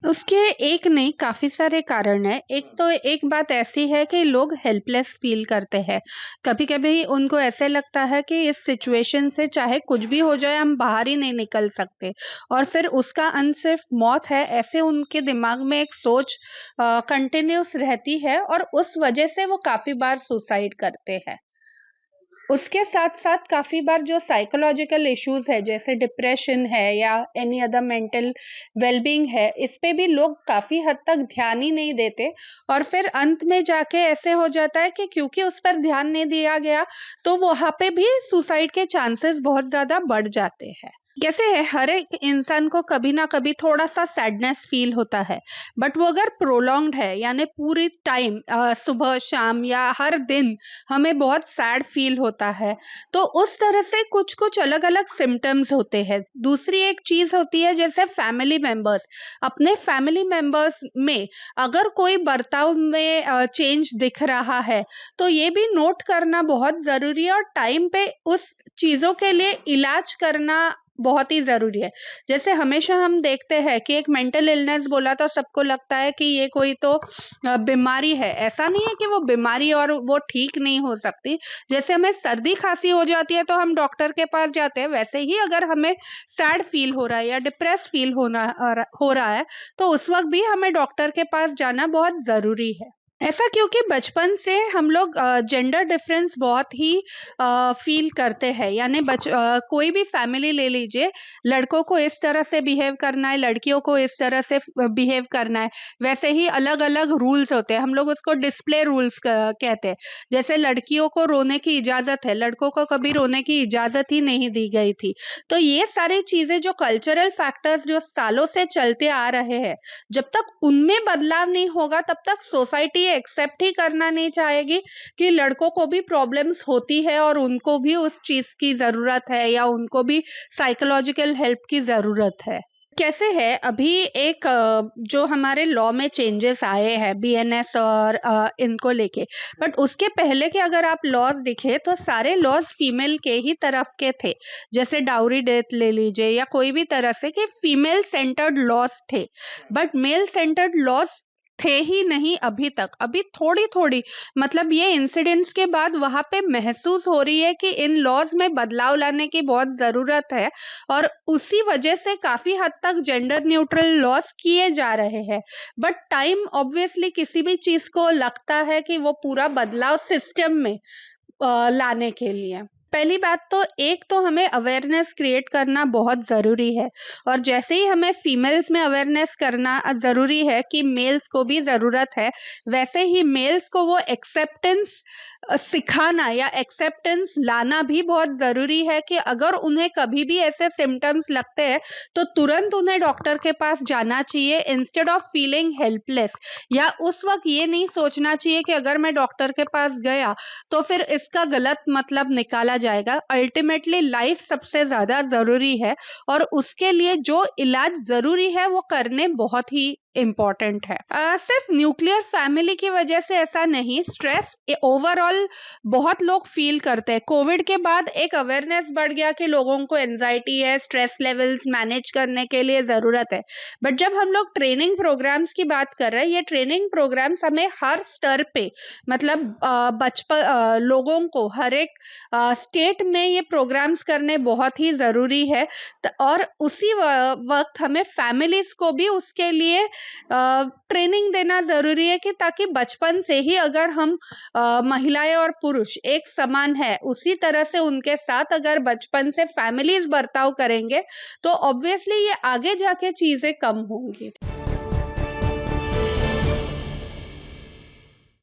उसके एक नहीं, काफ़ी सारे कारण हैं। एक बात ऐसी है कि लोग हेल्पलेस फ़ील करते हैं। कभी-कभी उनको ऐसे लगता है कि इस सिचुएशन से चाहे कुछ भी हो जाए, हम बाहर ही नहीं निकल सकते और फिर उसका अंत सिर्फ़ मौत है, ऐसे उनके दिमाग में एक सोच कंटिन्यूअस रहती है और उस वजह से वो काफ़ी बार सुसाइड करते हैं। उसके साथ-साथ काफ़ी बार जो साइकोलॉजिकल इश्यूज़ है, जैसे डिप्रेशन है या एनी अदर मेंटल वेल-बीइंग है, इस पे भी लोग काफ़ी हद तक ध्यान ही नहीं देते और फिर अंत में जाके ऐसे हो जाता है कि क्योंकि उस पर ध्यान नहीं दिया गया, तो वहाँ पे भी सुसाइड के चांसेस बहुत ज़्यादा बढ़ जाते हैं। कैसे है, हर एक इंसान को कभी ना कभी थोड़ा-सा सैडनेस फ़ील होता है, बट वो अगर प्रोलॉन्ग्ड है यानी पूरी टाइम सुबह, शाम या हर दिन हमें बहुत सैड फ़ील होता है, तो उस तरह से कुछ-कुछ अलग-अलग सिम्पटम्स होते हैं। दूसरी एक चीज़ होती है जैसे फैमिली मेंबर्स, अपने फैमिली मेंबर्स में अगर कोई बर्ताव में चेंज दिख रहा है, तो ये भी नोट करना बहुत ज़रूरी है और टाइम पे उस चीज़ों के लिए इलाज करना बहुत ही ज़रूरी है। जैसे हमेशा हम देखते हैं कि एक मेंटल इलनेस बोला तो सबको लगता है कि ये कोई तो बीमारी है। ऐसा नहीं है कि वो बीमारी और वो ठीक नहीं हो सकती। जैसे हमें सर्दी-खाँसी हो जाती है तो हम डॉक्टर के पास जाते हैं, वैसे ही अगर हमें सैड फ़ील हो रहा है या डिप्रेस्ड फ़ील हो रहा है, तो उस वक़्त भी हमें डॉक्टर के पास जाना बहुत ज़रूरी है। ऐसा क्योंकि बचपन से हम लोग जेंडर डिफरेंस बहुत ही फ़ील करते हैं, यानी कोई भी फैमिली ले लीजिए, लड़कों को इस तरह से बिहेव करना है, लड़कियों को इस तरह से बिहेव करना है, वैसे ही अलग-अलग रूल्स होते हैं। हम लोग उसको डिस्प्ले रूल्स कहते हैं। जैसे लड़कियों को रोने की इजाज़त है, लड़कों को कभी रोने की इजाज़त ही नहीं दी गई थी। तो ये सारी चीज़ें जो कल्चरल फैक्टर्स जो सालों से चलते आ रहे हैं, जब तक उनमें बदलाव नहीं होगा तब तक सोसाइटी एक्सेप्ट ही करना नहीं चाहेगी कि लड़कों को भी प्रॉब्लम्स होती है और उनको भी उस चीज़ की ज़रूरत है या उनको भी साइकोलॉजिकल हेल्प की ज़रूरत है। कैसे है, अभी एक जो हमारे लॉ में चेंजेस आए हैं बीएनएस और इनको लेके, बट उसके पहले के अगर आप लॉज देखें तो सारे लॉज फीमेल के ही तरफ के थे। जैसे डाउरी डेथ ले लीजिए या कोई भी तरह से कि फीमेल सेंटर्ड लॉज थे, बट मेल सेंटर्ड लॉज थे ही नहीं अभी तक। अभी थोड़ी-थोड़ी मतलब ये इंसिडेंट्स के बाद वहाँ पे महसूस हो रही है कि इन लॉज में बदलाव लाने की बहुत ज़रूरत है और उसी वजह से काफ़ी हद तक जेंडर न्यूट्रल लॉज किए जा रहे हैं। बट टाइम ऑब्वियसली किसी भी चीज़ को लगता है कि वो पूरा बदलाव सिस्टम में लाने के लिए। पहली बात तो एक तो हमें अवेयरनेस क्रिएट करना बहुत ज़रूरी है और जैसे ही हमें फीमेल्स में अवेयरनेस करना ज़रूरी है कि मेल्स को भी ज़रूरत है, वैसे ही मेल्स को वो एक्सेप्टेंस सिखाना या एक्सेप्टेंस लाना भी बहुत ज़रूरी है कि अगर उन्हें कभी भी ऐसे सिम्पटम्स लगते हैं, तो तुरंत उन्हें डॉक्टर के पास जाना चाहिए इंस्टेड ऑफ फीलिंग हेल्पलेस, या उस वक़्त ये नहीं सोचना चाहिए कि अगर मैं डॉक्टर के पास गया तो फिर इसका गलत मतलब निकाला जाएगा। अल्टीमेटली लाइफ सबसे ज़्यादा ज़रूरी है और उसके लिए जो इलाज ज़रूरी है वो करने बहुत ही इम्पोर्टेंट है। सिर्फ न्यूक्लियर फैमिली की वजह से ऐसा नहीं, स्ट्रेस ओवरऑल बहुत लोग फील करते हैं। कोविड के बाद एक अवेयरनेस बढ़ गया कि लोगों को एंजाइटी है, स्ट्रेस लेवल्स मैनेज करने के लिए ज़रूरत है। बट जब हम लोग ट्रेनिंग प्रोग्राम्स की बात कर रहे हैं, ये ट्रेनिंग प्रोग्राम्स हमें हर स्तर पे मतलब लोगों को हर एक स्टेट में ये प्रोग्राम्स करने बहुत ही ज़रूरी है। और उसी वक्त हमें फैमिलीज को भी उसके लिए ट्रेनिंग देना ज़रूरी है कि ताकि बचपन से ही अगर हम महिलाएं और पुरुष एक समान है, उसी तरह से उनके साथ अगर बचपन से फैमिलीज बर्ताव करेंगे तो ऑब्वियसली ये आगे जाके चीज़ें कम होंगी।